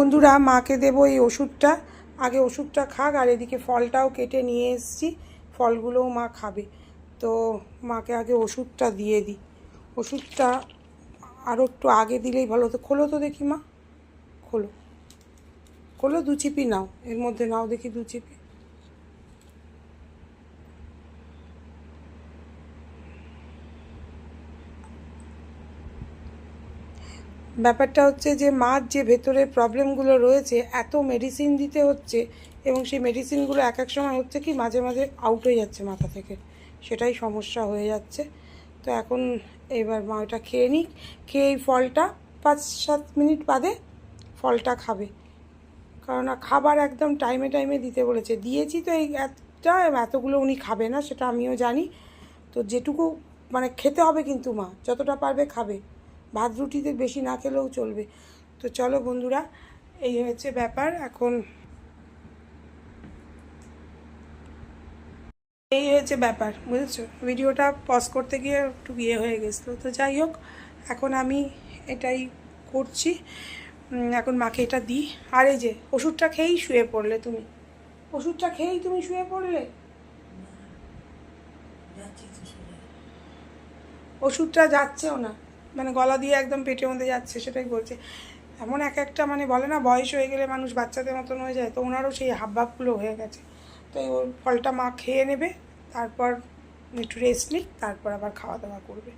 বন্ধুরা মাকে দেবো এই ওষুধটা, আগে ওষুধটা খাক, আর এদিকে ফলটাও কেটে নিয়ে এসেছি, ফলগুলোও মা খাবে। তো মাকে আগে ওষুধটা দিয়ে দিই। ওষুধটা আরও একটু আগে দিলেই ভালো হতো। খোলো তো দেখি মা, খোলো খোলো, 2 চিপি নাও, এর মধ্যে নাও দেখি 2 চিপি। ব্যাপারটা হচ্ছে যে মার যে ভেতরে প্রবলেমগুলো রয়েছে, এত মেডিসিন দিতে হচ্ছে, এবং সেই মেডিসিনগুলো এক এক সময় হচ্ছে কি মাঝে মাঝে আউট হয়ে যাচ্ছে মাথা থেকে, সেটাই সমস্যা হয়ে যাচ্ছে। তো এখন এবার মা ওটা খেয়ে নিক, খেয়ে এই ফলটা 5-7 মিনিট বাদে ফলটা খাবে, কারণ খাবার একদম টাইমে টাইমে দিতে বলেছে। দিয়েছি তো এই এতগুলো উনি খাবে না, সেটা আমিও জানি। তো যেটুকু মানে খেতে হবে, কিন্তু মা যতটা পারবে খাবে, ভাত রুটিতে বেশি না খেলেও চলবে। তো চলো বন্ধুরা, এই হচ্ছে ব্যাপার। এখন এই হচ্ছে ব্যাপার, বুঝেছো? ভিডিওটা পজ করতে গিয়ে একটু হয়ে গেছিলো। তো যাই হোক, এখন আমি এটাই করছি। এখন মাকে এটা দিই। আর এই যে ওষুধটা খেয়েই শুয়ে পড়লে তুমি, ওষুধটা খেয়েই তুমি শুয়ে পড়লে। ওষুধটা যাচ্ছেও না, মানে গলা দিয়ে একদম পেটের মধ্যে যাচ্ছে, সেটাই বলছে। এমন এক একটা মানে বলে না, বয়স হয়ে গেলে মানুষ বাচ্চাদের মতন হয়ে যায়, তো ওনারও সেই হাবভাবগুলো হয়ে গেছে। তো ওই ফলটা মা খেয়ে নেবে, তারপর একটু রেস্ট নিক, তারপর আবার খাওয়া দাওয়া করবে।